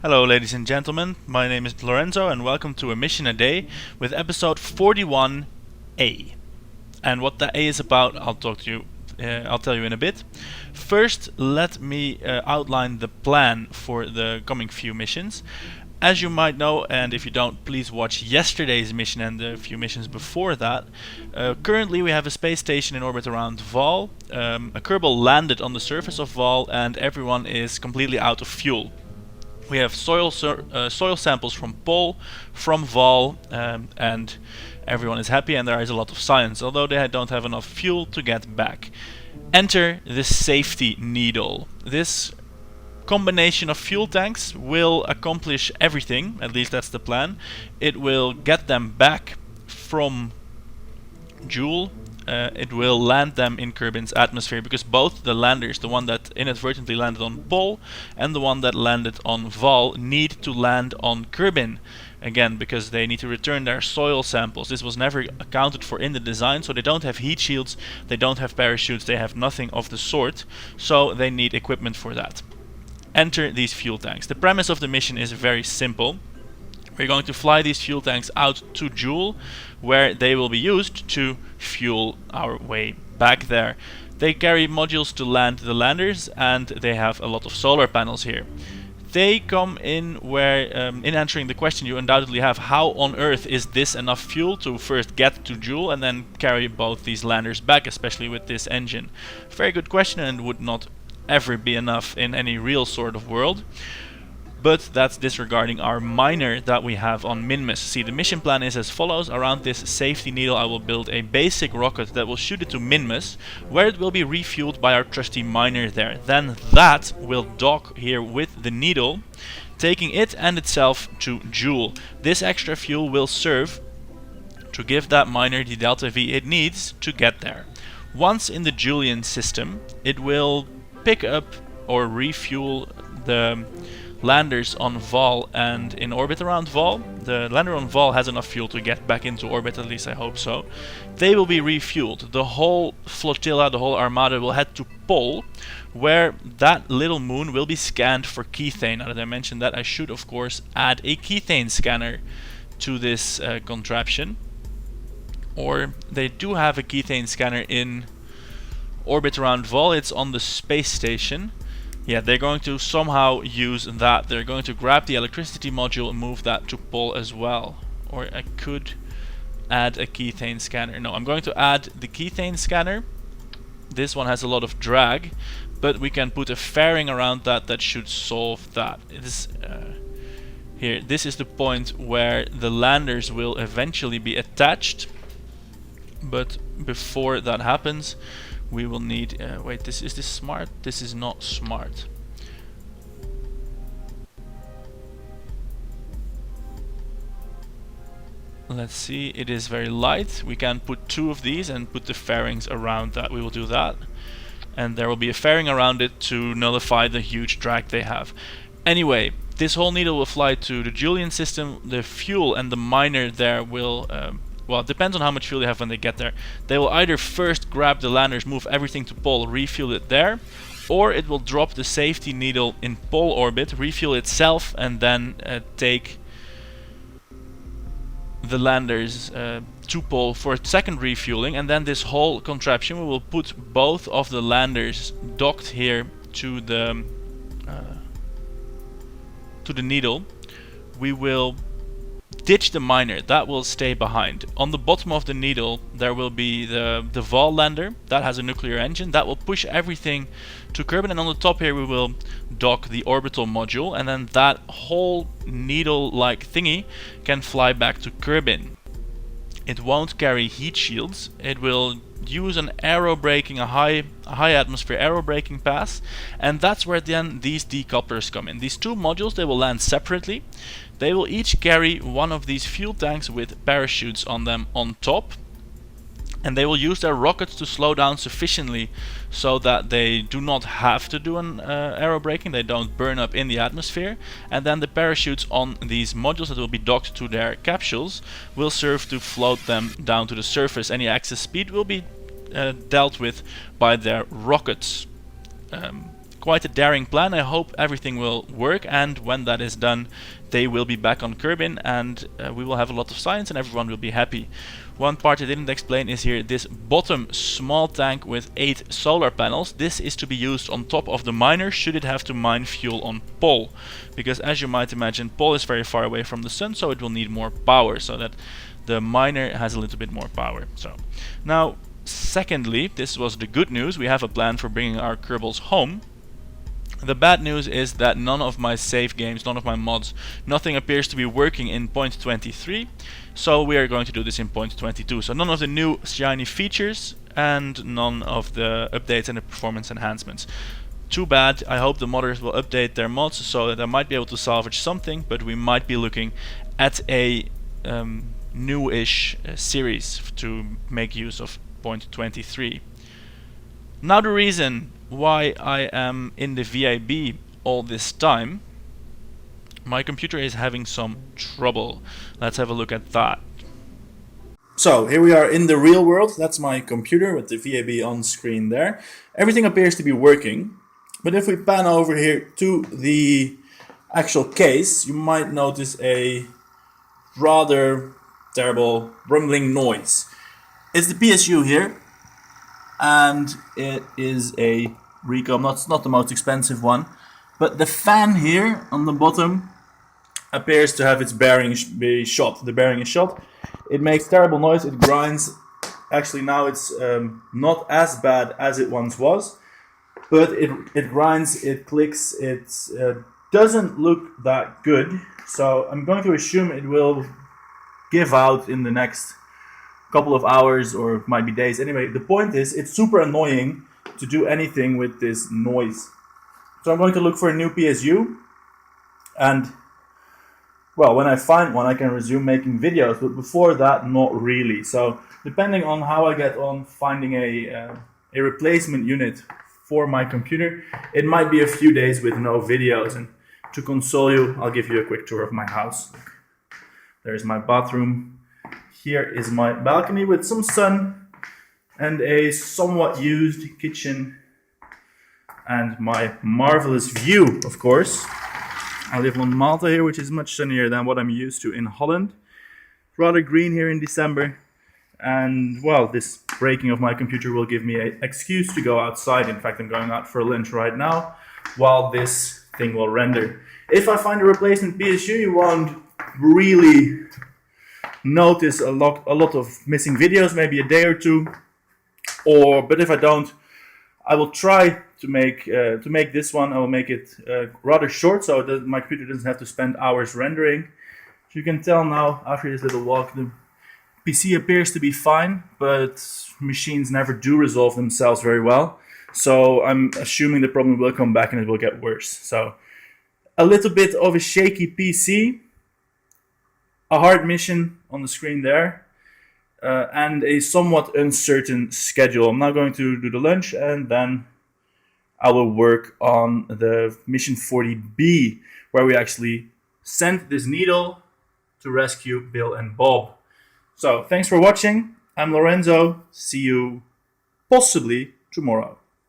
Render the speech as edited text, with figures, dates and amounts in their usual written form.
Hello ladies and gentlemen, my name is Lorenzo and welcome to A Mission a Day with episode 41A. And what that A is about, I'll tell you in a bit. First, let me outline the plan for the coming few missions. As you might know, and if you don't, please watch yesterday's mission and the few missions before that. Currently we have a space station in orbit around Vol. A Kerbal landed on the surface of Vol and everyone is completely out of fuel. We have soil samples from Pol, from Vol, and everyone is happy and there is a lot of science, although they don't have enough fuel to get back. Enter the safety needle. This combination of fuel tanks will accomplish everything, at least that's the plan. It will get them back from Jool. It will land them in Kerbin's atmosphere, because both the landers, the one that inadvertently landed on Pol and the one that landed on Vol, need to land on Kerbin. Again, because they need to return their soil samples. This was never accounted for in the design, so they don't have heat shields, they don't have parachutes, they have nothing of the sort, so they need equipment for that. Enter these fuel tanks. The premise of the mission is very simple. We're going to fly these fuel tanks out to Jool, where they will be used to fuel our way back there. They carry modules to land the landers, and they have a lot of solar panels here. They come in where, in answering the question you undoubtedly have, how on earth is this enough fuel to first get to Jool and then carry both these landers back, especially with this engine? Very good question, and would not ever be enough in any real sort of world. But that's disregarding our miner that we have on Minmus. See, the mission plan is as follows. Around this safety needle I will build a basic rocket that will shoot it to Minmus, where it will be refueled by our trusty miner there. Then that will dock here with the needle, taking it and itself to Jool. This extra fuel will serve to give that miner the delta V it needs to get there. Once in the Julian system, it will pick up or refuel the landers on Vol and in orbit around Vol. The lander on Vol has enough fuel to get back into orbit, at least I hope so. They will be refueled. The whole flotilla, the whole armada will head to Pol, where that little moon will be scanned for kethane. Now that I mentioned that, I should of course add a kethane scanner to this contraption. Or they do have a kethane scanner in orbit around Vol. It's on the space station. Yeah, they're going to somehow use that. They're going to grab the electricity module and move that to Pol as well. Or I could add a kethane scanner. No, I'm going to add the kethane scanner. This one has a lot of drag, but we can put a fairing around that should solve that. Here, this is the point where the landers will eventually be attached. But before that happens, we will need, wait, is this smart? This is not smart. Let's see, it is very light. We can put two of these and put the fairings around that. We will do that. And there will be a fairing around it to nullify the huge drag they have. Anyway, this whole needle will fly to the Julian system. The fuel and the miner there will well, it depends on how much fuel they have when they get there. They will either first grab the landers, move everything to Pol, refuel it there, or it will drop the safety needle in Pol orbit, refuel itself, and then take the landers to Pol for a second refueling. And then this whole contraption, we will put both of the landers docked here to the needle. We will ditch the miner, that will stay behind. On the bottom of the needle there will be the Vol lander, that has a nuclear engine, that will push everything to Kerbin, and on the top here we will dock the orbital module, and then that whole needle-like thingy can fly back to Kerbin. It won't carry heat shields, it will use an aerobraking, a high atmosphere aerobraking pass, and that's where then these decouplers come in. These two modules, they will land separately. They will each carry one of these fuel tanks with parachutes on them on top, and they will use their rockets to slow down sufficiently so that they do not have to do an aerobraking, they don't burn up in the atmosphere, and then the parachutes on these modules that will be docked to their capsules will serve to float them down to the surface. Any excess speed will be dealt with by their rockets. quite a daring plan. I hope everything will work, and when that is done, they will be back on Kerbin, and we will have a lot of science and everyone will be happy. One part I didn't explain is here this bottom small tank with 8 solar panels. This is to be used on top of the miner should it have to mine fuel on Pol, because as you might imagine, Pol is very far away from the sun, so it will need more power, so that the miner has a little bit more power. So now, secondly, this was the good news, we have a plan for bringing our Kerbals home. The bad news is that none of my save games, none of my mods, nothing appears to be working in 0.23, so we are going to do this in 0.22. So none of the new shiny features and none of the updates and the performance enhancements. Too bad. I hope the modders will update their mods so that I might be able to salvage something, but we might be looking at a newish series to make use of 0.23. Now the reason why I am in the VIB all this time, my computer is having some trouble. Let's have a look at that. So here we are in the real world. That's my computer with the VIB on screen there. Everything appears to be working, but if we pan over here to the actual case, you might notice a rather terrible rumbling noise. It's the PSU here, and it is a Recom. It's not the most expensive one, but the fan here on the bottom appears to have its bearing be shot. The bearing is shot. It makes terrible noise. It grinds. Actually, now it's not as bad as it once was, but it grinds. It clicks. It doesn't look that good. So I'm going to assume it will give out in the next couple of hours, or it might be days. Anyway, the point is, it's super annoying to do anything with this noise. So I'm going to look for a new PSU, and well, when I find one I can resume making videos, but before that not really. So depending on how I get on finding a replacement unit for my computer, it might be a few days with no videos. And to console you, I'll give you a quick tour of my house. There's my bathroom. Here is my balcony with some sun and a somewhat used kitchen, and my marvelous view, of course. I live on Malta here, which is much sunnier than what I'm used to in Holland. Rather green here in December, and well, this breaking of my computer will give me an excuse to go outside. In fact, I'm going out for lunch right now while this thing will render. If I find a replacement PSU, you won't really notice a lot of missing videos, maybe a day or two, but if I don't, I will try to make this one. I will make it rather short, so that my computer doesn't have to spend hours rendering. As you can tell now, after this little walk, the PC appears to be fine, but machines never do resolve themselves very well, so I'm assuming the problem will come back and it will get worse. So a little bit of a shaky PC, a hard mission on the screen there, and a somewhat uncertain schedule. I'm now going to do the lunch, and then I will work on the mission 40B, where we actually sent this needle to rescue Bill and Bob. So thanks for watching. I'm Lorenzo. See you possibly tomorrow.